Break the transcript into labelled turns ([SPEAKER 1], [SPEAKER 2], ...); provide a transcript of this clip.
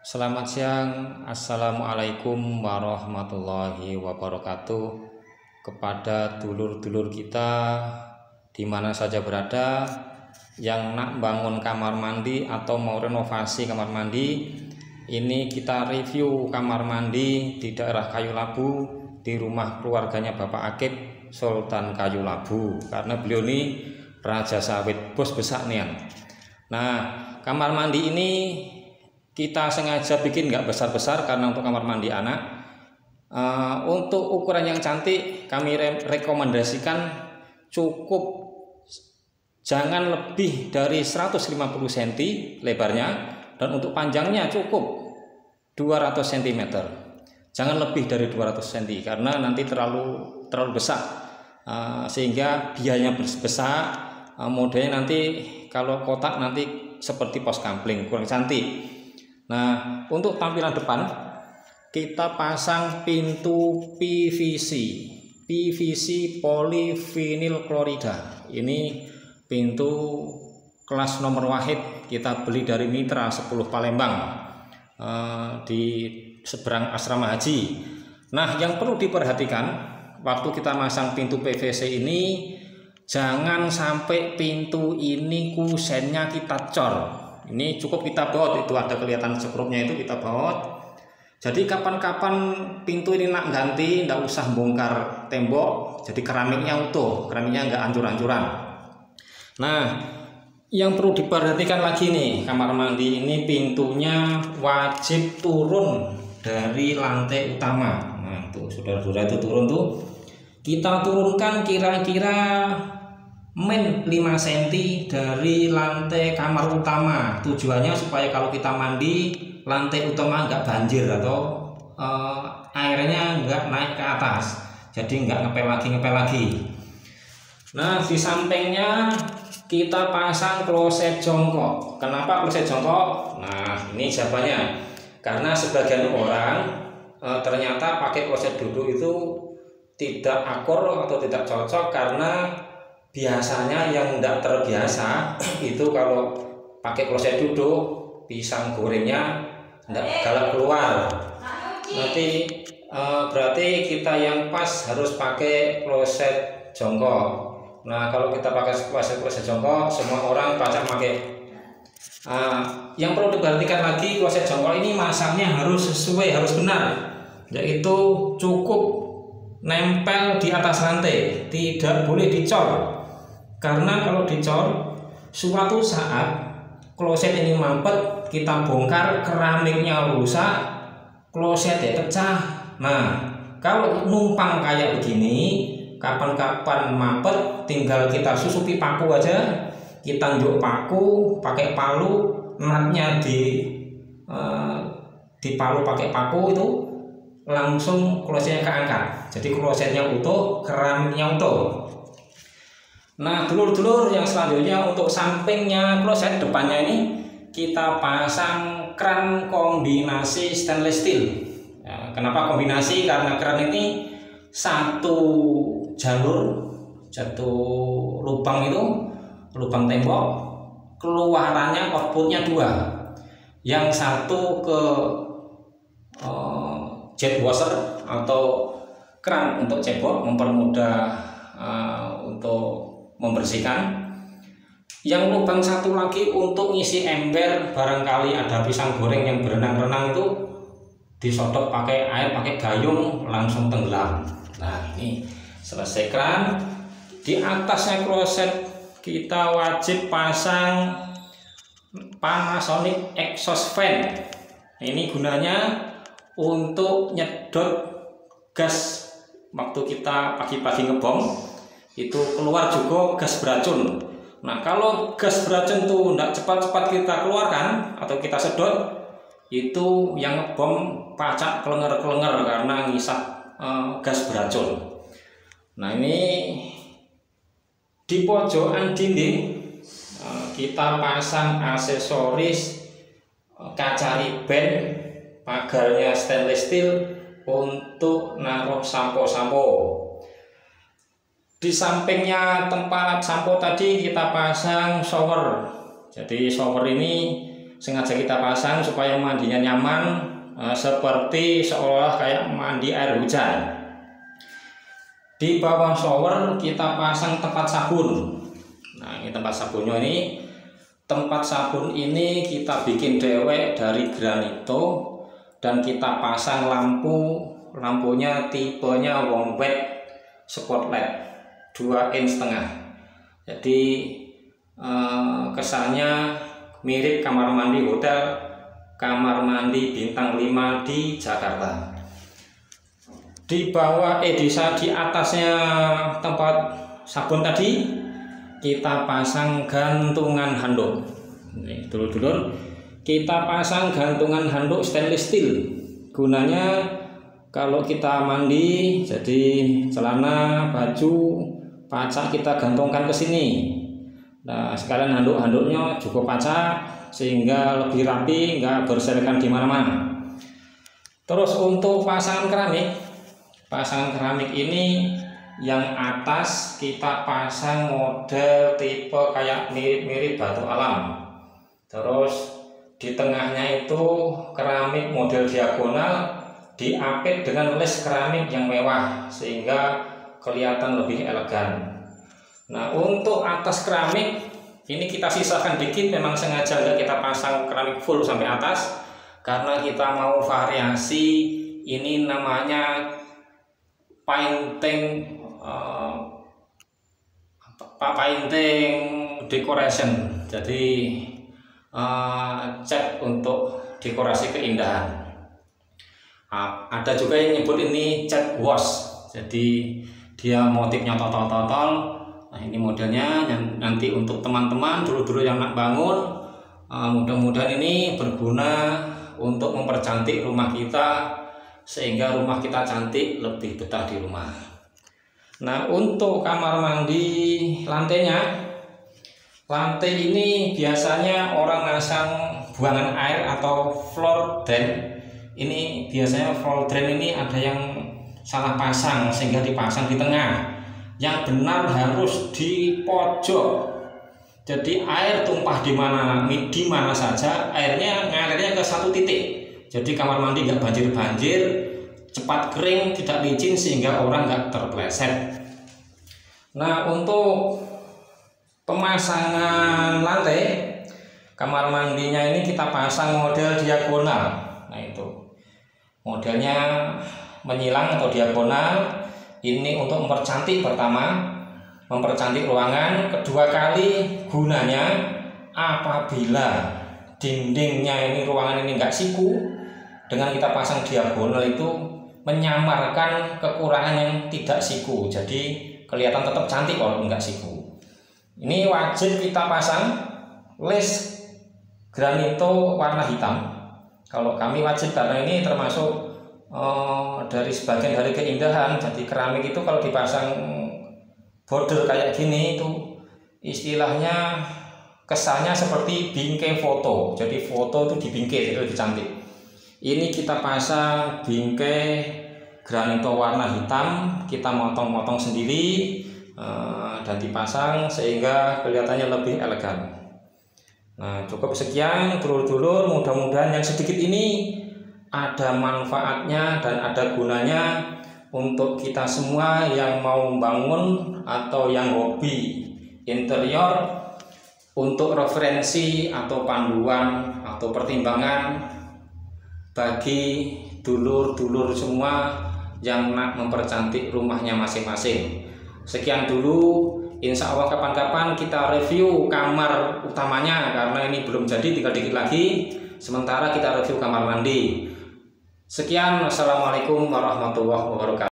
[SPEAKER 1] Selamat siang, Assalamualaikum warahmatullahi wabarakatuh. Kepada dulur-dulur kita di mana saja berada yang nak bangun kamar mandi atau mau renovasi kamar mandi, ini kita review kamar mandi di daerah Kayu Labu, di rumah keluarganya Bapak Akib Sultan Kayu Labu, karena beliau ini raja sawit, bos besar nian. Nah, kamar mandi ini kita sengaja bikin nggak besar-besar karena untuk kamar mandi anak. Untuk ukuran yang cantik kami rekomendasikan cukup jangan lebih dari 150 cm lebarnya, dan untuk panjangnya cukup 200 cm. Jangan lebih dari 200 cm karena nanti terlalu besar, sehingga biayanya besar. Modelnya nanti kalau kotak nanti seperti pos kampling, kurang cantik. Nah, untuk tampilan depan kita pasang pintu PVC polivinil klorida. Ini pintu kelas nomor wahid, kita beli dari Mitra 10 Palembang, di seberang asrama haji. Nah, yang perlu diperhatikan waktu kita masang pintu PVC ini, jangan sampai pintu ini kusennya kita cor. Ini cukup kita baut, itu ada kelihatan sekrupnya itu kita baut. Jadi kapan-kapan pintu ini nak ganti, nggak usah bongkar tembok, jadi keramiknya utuh, keramiknya nggak hancur-hancuran. Nah, yang perlu diperhatikan lagi nih, kamar mandi ini pintunya wajib turun dari lantai utama. Nah, tuh saudara-saudara, itu turun tuh. Kita turunkan kira-kira min 5 cm dari lantai kamar utama. Tujuannya supaya kalau kita mandi, lantai utama nggak banjir atau airnya nggak naik ke atas, jadi nggak ngepel lagi. Nah, di sampingnya kita pasang kloset jongkok. Kenapa kloset jongkok? Nah, ini jawabannya. Karena sebagian orang ternyata pakai kloset duduk itu tidak akur atau tidak cocok, karena biasanya yang tidak terbiasa itu kalau pakai kloset duduk, pisang gorengnya tidak galak keluar. Nanti berarti kita yang pas harus pakai kloset jongkok. Nah, kalau kita pakai kloset jongkok, semua orang pacak pakai. Yang perlu diperhatikan lagi, kloset jongkok ini masangnya harus sesuai, harus benar, yaitu cukup nempel di atas lantai, tidak boleh dicor. Karena kalau dicor, suatu saat kloset ini mampet, kita bongkar, keramiknya rusak, klosetnya pecah. Nah, kalau numpang kayak begini, kapan-kapan mampet, tinggal kita susupi paku aja, kita njuk paku pakai palu, natnya di palu pakai paku itu, langsung klosetnya keangkat. Jadi klosetnya utuh, keramiknya utuh. Nah, dulur-dulur, yang selanjutnya untuk sampingnya kloset, depannya ini kita pasang kran kombinasi stainless steel. Ya, kenapa kombinasi? Karena kran ini satu jalur, satu lubang itu, lubang tembok, keluarannya outputnya 2. Yang satu ke jet washer atau kran untuk cebok, mempermudah untuk membersihkan. Yang lubang satu lagi untuk ngisi ember, barangkali ada pisang goreng yang berenang-renang itu disodok pakai air, pakai gayung, langsung tenggelam. Nah, ini selesai kran. Di atasnya kloset kita wajib pasang Panasonic exhaust fan. Ini gunanya untuk nyedot gas waktu kita pagi-pagi ngebom, itu keluar juga gas beracun. Nah, kalau gas beracun tuh tidak cepat-cepat kita keluarkan atau kita sedot, itu yang ngebom pacak kelenger-kelenger karena ngisap gas beracun. Nah, ini di pojokan dinding kita pasang aksesoris kaca riben, pagarnya stainless steel untuk naruh sampo-sampo. Di sampingnya tempat sampo tadi kita pasang shower. Jadi shower ini sengaja kita pasang supaya mandinya nyaman, seperti seolah kayak mandi air hujan. Di bawah shower kita pasang tempat sabun. Nah, ini tempat sabunnya ini. Tempat sabun ini kita bikin dewek dari granito dan kita pasang lampunya tipenya Wombat spotlight 2,5 inch. Jadi kesannya mirip kamar mandi hotel, kamar mandi bintang 5 di Jakarta. Di atasnya tempat sabun tadi kita pasang gantungan handuk. Nih, dulur-dulur, kita pasang gantungan handuk stainless steel. Gunanya kalau kita mandi, jadi celana, baju, pacak kita gantungkan ke sini. Nah, sekalian handuk-handuknya juga pacak sehingga lebih rapi, nggak berserakan di mana-mana. Terus untuk pasangan keramik ini yang atas kita pasang model tipe kayak mirip-mirip batu alam. Terus di tengahnya itu keramik model diagonal diapit dengan les keramik yang mewah sehingga kelihatan lebih elegan. Nah, untuk atas keramik ini kita sisakan dikit, memang sengaja nggak kita pasang keramik full sampai atas karena kita mau variasi. Ini namanya painting decoration, jadi cat untuk dekorasi keindahan. Ada juga yang nyebut ini cat wash, jadi dia motifnya totol-totol. Nah, ini modelnya nanti untuk teman-teman dulu-dulu yang nak bangun, mudah-mudahan ini berguna untuk mempercantik rumah kita sehingga rumah kita cantik, lebih betah di rumah. Nah, untuk kamar mandi lantai ini biasanya orang pasang buangan air atau floor drain. Ini biasanya floor drain ini ada yang salah pasang sehingga dipasang di tengah. Yang benar harus di pojok. Jadi air tumpah di mana saja, airnya ngalirnya ke satu titik. Jadi kamar mandi nggak banjir-banjir, cepat kering, tidak licin sehingga orang nggak terpleset. Nah, untuk pemasangan lantai kamar mandinya ini kita pasang model diagonal. Nah, itu modelnya menyilang atau diagonal. Ini untuk mempercantik, pertama mempercantik ruangan, kedua kali gunanya apabila dindingnya ini ruangan ini enggak siku, dengan kita pasang diagonal itu menyamarkan kekurangan yang tidak siku, jadi kelihatan tetap cantik walaupun enggak siku. Ini wajib kita pasang les granito warna hitam. Kalau kami wajib karena ini termasuk dari sebagian dari keindahan. Jadi keramik itu kalau dipasang border kayak gini itu istilahnya kesannya seperti bingkai foto. Jadi foto itu dibingkai jadi lebih cantik. Ini kita pasang bingkai granito warna hitam, kita motong-motong sendiri dan dipasang sehingga kelihatannya lebih elegan. Nah, cukup sekian dulur-dulur, mudah-mudahan yang sedikit ini ada manfaatnya dan ada gunanya untuk kita semua yang mau membangun atau yang hobi interior, untuk referensi atau panduan atau pertimbangan bagi dulur-dulur semua yang nak mempercantik rumahnya masing-masing. Sekian dulu, insya Allah kapan-kapan kita review kamar utamanya karena ini belum jadi, tinggal dikit lagi. Sementara kita review kamar mandi. Sekian, wassalamualaikum warahmatullahi wabarakatuh.